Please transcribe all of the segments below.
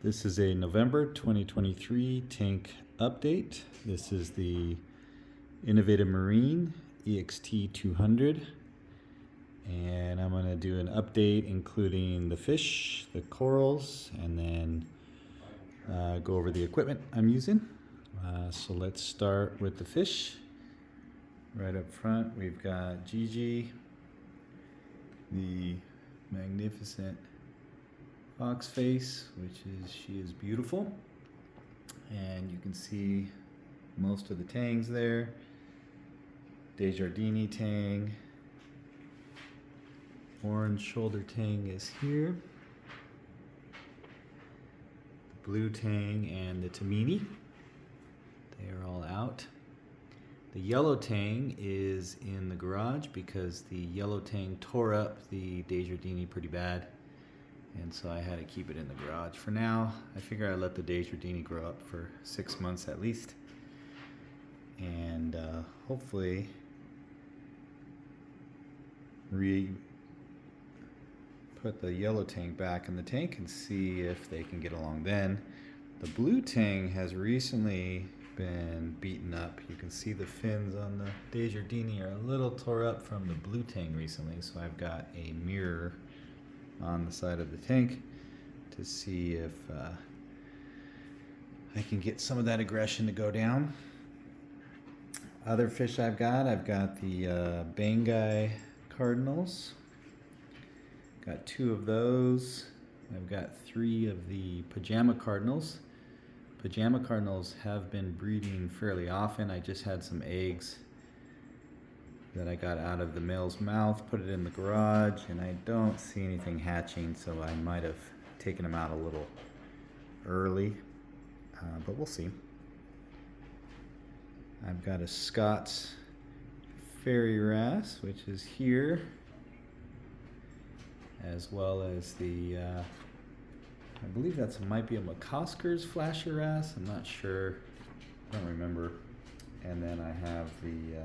This is a November 2023 tank update. This is the Innovative Marine EXT 200, and I'm going to do an update including the fish, the corals, and then go over the equipment I'm using. So let's start with the fish. Right up front we've got Gigi, the magnificent fox face, she is beautiful, and you can see most of the tangs there. Desjardins tang, orange shoulder tang is here, the blue tang and the Tamini, they are all out. The yellow tang is in the garage because the yellow tang tore up the Desjardins pretty bad. And so I had to keep it in the garage. For now, I figure I'd let the Desjardins grow up for 6 months at least. And hopefully put the yellow tang back in the tank and see if they can get along then. The blue tang has recently been beaten up. You can see the fins on the Desjardins are a little tore up from the blue tang recently. So I've got a mirror on the side of the tank to see if I can get some of that aggression to go down. Other fish I've got the Banggai cardinals. Got 2 of those. I've got 3 of the pajama cardinals. Pajama cardinals have been breeding fairly often. I just had some eggs that I got out of the male's mouth, put it in the garage, and I don't see anything hatching, so I might have taken them out a little early, but we'll see. I've got a Scott's fairy wrasse, which is here, as well as the, I believe might be a McCosker's flasher wrasse, I'm not sure, I don't remember. And then I have the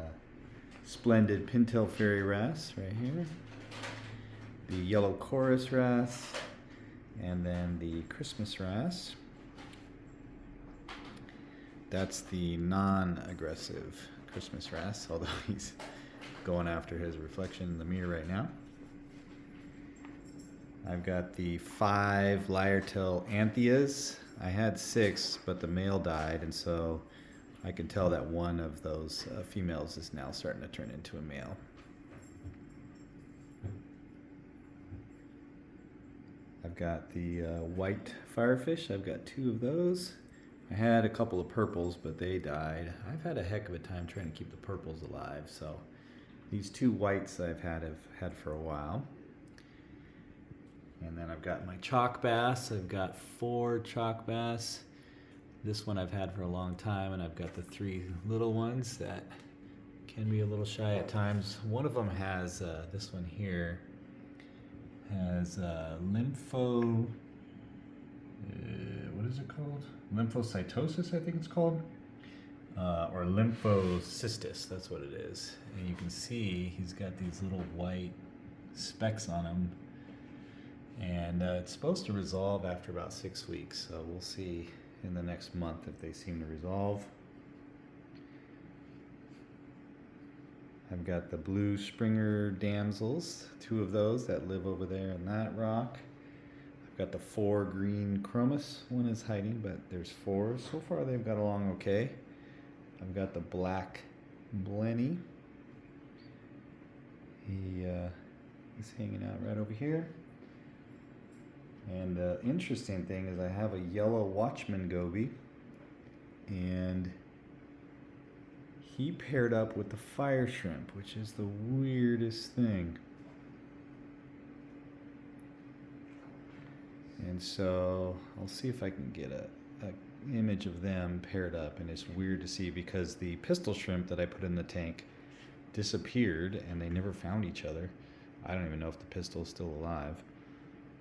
splendid pintail fairy wrasse right here, the yellow chorus wrasse, and then the Christmas wrasse. That's the non-aggressive Christmas wrasse, although he's going after his reflection in the mirror right now. I've got the 5 lyre-tail anthias. I had 6, but the male died, and so I can tell that one of those females is now starting to turn into a male. I've got the white firefish. I've got 2 of those. I had a couple of purples, but they died. I've had a heck of a time trying to keep the purples alive, so these 2 whites I've had for a while. And then I've got my chalk bass. I've got 4 chalk bass. This one I've had for a long time, and I've got the 3 little ones that can be a little shy at times. One of them has, this one here, has what is it called? Lymphocytosis, I think it's called, or lymphocystis, that's what it is. And you can see he's got these little white specks on him, and it's supposed to resolve after about 6 weeks, so we'll see in the next month if they seem to resolve. I've got the blue Springer damsels, 2 of those that live over there in that rock. I've got the 4 green chromis. One is hiding, but there's 4. So far they've got along okay. I've got the black Blenny. He's hanging out right over here. And the interesting thing is I have a yellow Watchman goby, and he paired up with the fire shrimp, which is the weirdest thing. And so I'll see if I can get a image of them paired up, and it's weird to see because the pistol shrimp that I put in the tank disappeared and they never found each other. I don't even know if the pistol is still alive.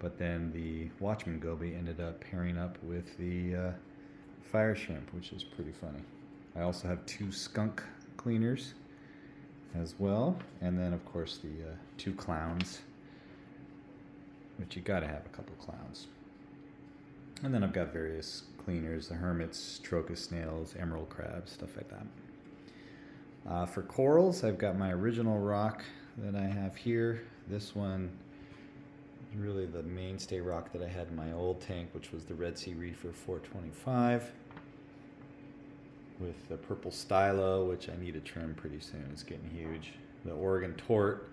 But then the Watchman goby ended up pairing up with the fire shrimp, which is pretty funny. I also have 2 skunk cleaners as well, and then of course the 2 clowns, which you gotta have a couple clowns. And then I've got various cleaners, the hermits, trocus snails, emerald crabs, stuff like that. For corals, I've got my original rock that I have here. This one is really the mainstay rock that I had in my old tank, which was the Red Sea Reefer 425 with the purple stylo, which I need to trim pretty soon. It's getting huge. The Oregon Tort,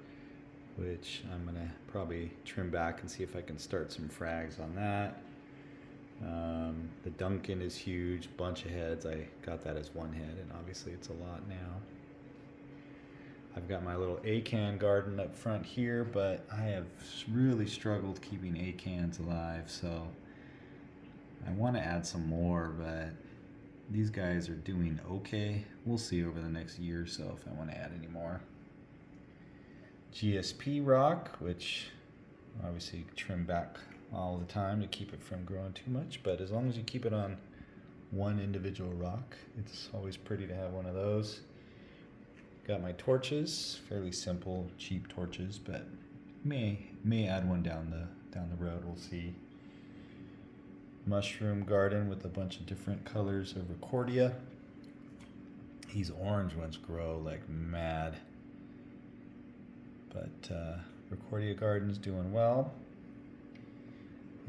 which I'm going to probably trim back and see if I can start some frags on that. The Duncan is huge, bunch of heads. I got that as one head, and obviously it's a lot now. I've got my little acan garden up front here, but I have really struggled keeping acans alive, so I want to add some more, but these guys are doing okay. We'll see over the next year or so if I want to add any more. GSP rock, which obviously trim back all the time to keep it from growing too much, but as long as you keep it on one individual rock, it's always pretty to have one of those. Got my torches, fairly simple, cheap torches, but may add one down the road. We'll see. Mushroom garden with a bunch of different colors of Recordia. These orange ones grow like mad, but Recordia garden's doing well.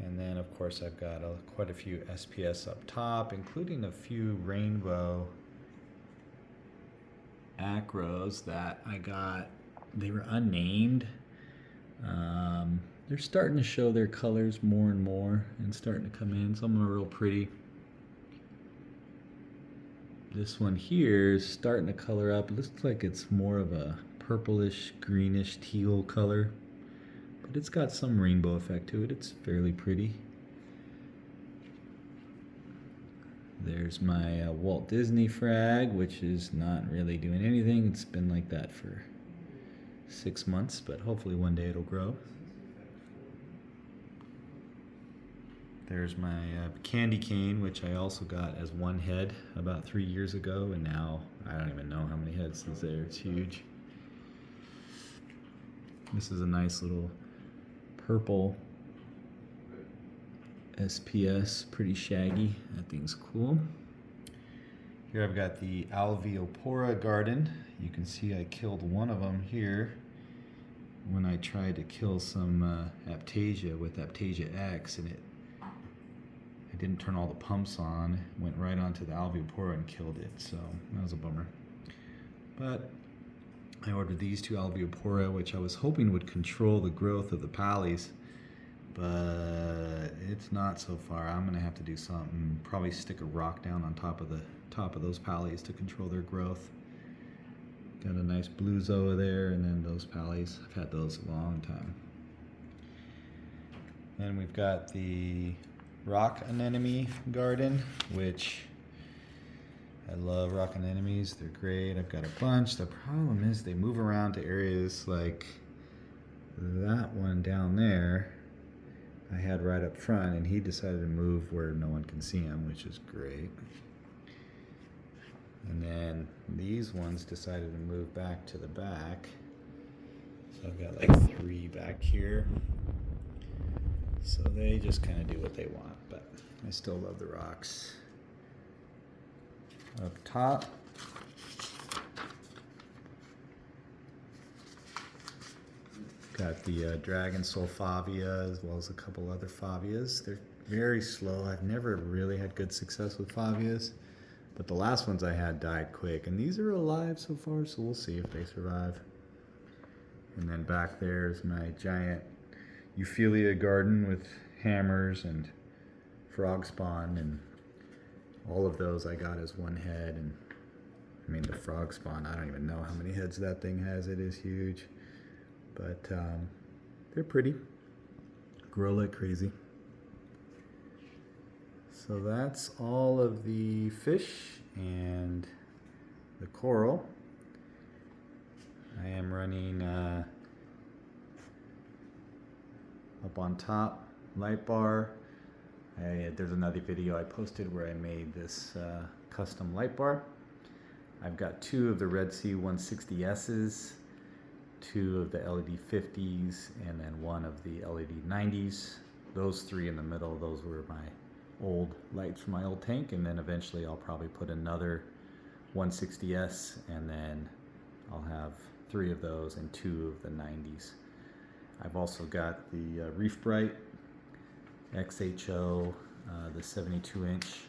And then of course I've got quite a few SPS up top, including a few rainbow acros that I got. They were unnamed. They're starting to show their colors more and more and starting to come in. Some of them are real pretty. This one here is starting to color up. It looks like it's more of a purplish, greenish, teal color, but it's got some rainbow effect to it. It's fairly pretty. There's my Walt Disney frag, which is not really doing anything. It's been like that for 6 months, but hopefully one day it'll grow. There's my candy cane, which I also got as one head about 3 years ago, and now I don't even know how many heads is there. It's huge. This is a nice little purple SPS, pretty shaggy. That thing's cool. Here I've got the Alveopora garden. You can see I killed one of them here when I tried to kill some Aptasia with Aptasia X, and I didn't turn all the pumps on. It went right onto the Alveopora and killed it, so that was a bummer. But I ordered these two Alveopora, which I was hoping would control the growth of the pallies, but it's not so far. I'm gonna have to do something, probably stick a rock down on top of those pallies to control their growth. Got a nice blue zoa there, and then those pallies. I've had those a long time. And we've got the rock anemone garden, which I love rock anemones. They're great. I've got a bunch. The problem is they move around to areas like that one down there I had right up front, and he decided to move where no one can see him, which is great. And then these ones decided to move back to the back. So I've got like 3 back here. So they just kind of do what they want, but I still love the rocks. Up top, got the dragon sulfavia as well as a couple other favias. They're very slow. I've never really had good success with favias, but the last ones I had died quick, and these are alive so far, so we'll see if they survive. And then back there is my giant Euphilia garden with hammers and frog spawn, and all of those I got as one head. And I mean, the frog spawn, I don't even know how many heads that thing has. It is huge, but they're pretty. Grow like crazy. So that's all of the fish and the coral. I am running up on top light bar. There's another video I posted where I made this custom light bar. I've got 2 of the Red Sea 160S's, 2 of the LED 50s, and then 1 of the LED 90s. Those 3 in the middle, those were my old lights from my old tank, and then eventually I'll probably put another 160S, and then I'll have 3 of those and 2 of the 90s. I've also got the Reef Bright XHO, the 72-inch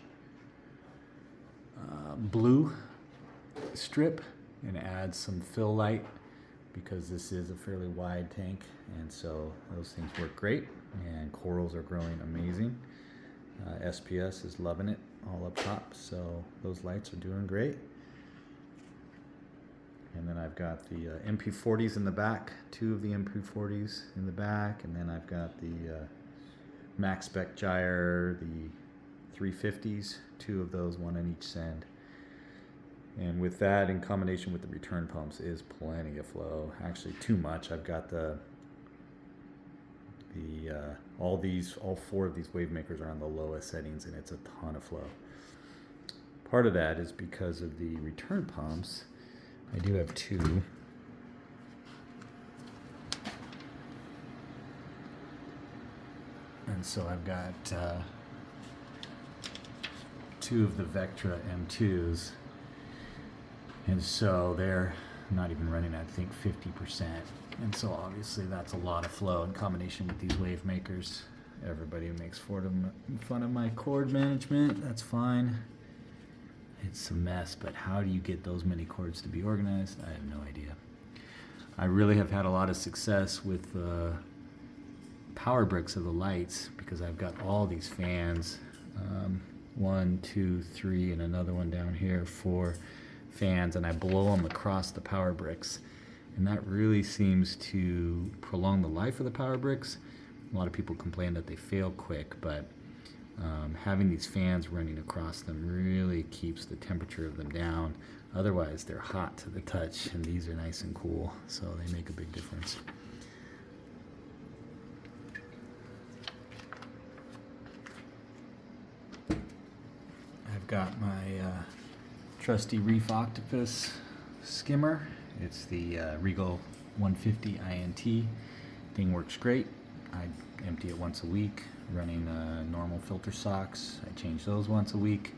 blue strip, and add some fill light because this is a fairly wide tank, and so those things work great, and corals are growing amazing. SPS is loving it all up top, so those lights are doing great. And then I've got the MP40s in the back, 2 of the MP40s in the back, and then I've got the Max Spec Gyre, the 350s, 2 of those, 1 on each send. And with that, in combination with the return pumps, is plenty of flow. Actually, too much. I've got all 4 of these wave makers are on the lowest settings, and it's a ton of flow. Part of that is because of the return pumps. I do have 2. And so I've got 2 of the Vectra M2s. And so they're not even running, I think, 50%. And so obviously that's a lot of flow in combination with these wave makers. Everybody makes fun of my cord management. That's fine. It's a mess, but how do you get those many cords to be organized? I have no idea. I really have had a lot of success with the power bricks of the lights because I've got all these fans, 1, 2, 3, and another one down here, 4 fans, and I blow them across the power bricks, and that really seems to prolong the life of the power bricks. A lot of people complain that they fail quick, but having these fans running across them really keeps the temperature of them down. Otherwise, they're hot to the touch, and these are nice and cool, so they make a big difference. I've got my trusty Reef Octopus skimmer. It's the Regal 150 INT. Thing works great. I empty it once a week, running normal filter socks. I change those once a week.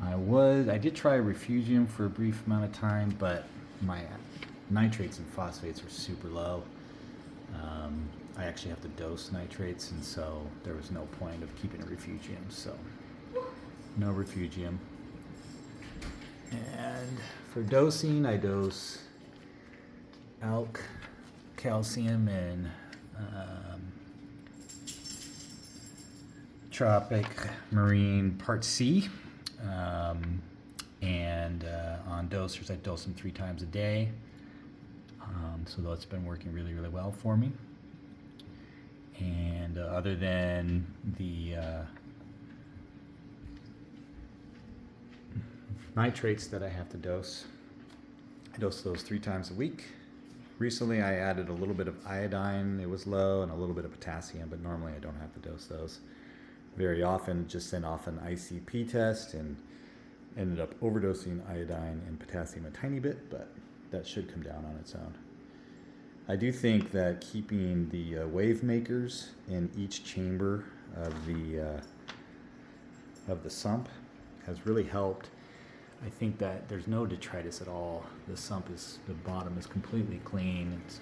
I did try Refugium for a brief amount of time, but my nitrates and phosphates are super low. I actually have to dose nitrates, and so there was no point of keeping a Refugium, so no Refugium. And for dosing, I dose ALK, calcium, and Tropic Marine Part C. And on dosers, I dose them 3 times a day. So that's been working really, really well for me. And other than the nitrates that I have to dose, I dose those 3 times a week. Recently I added a little bit of iodine, it was low, and a little bit of potassium, but normally I don't have to dose those very often. Just sent off an ICP test and ended up overdosing iodine and potassium a tiny bit, but that should come down on its own. I do think that keeping the wave makers in each chamber of the sump has really helped. I think that there's no detritus at all. The bottom is completely clean. It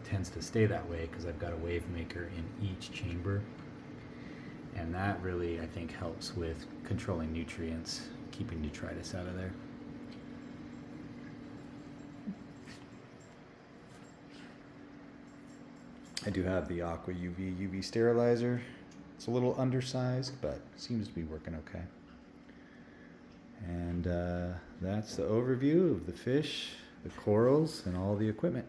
tends to stay that way because I've got a wave maker in each chamber. And that really, I think, helps with controlling nutrients, keeping detritus out of there. I do have the Aqua UV sterilizer. It's a little undersized, but seems to be working okay. And that's the overview of the fish, the corals, and all the equipment.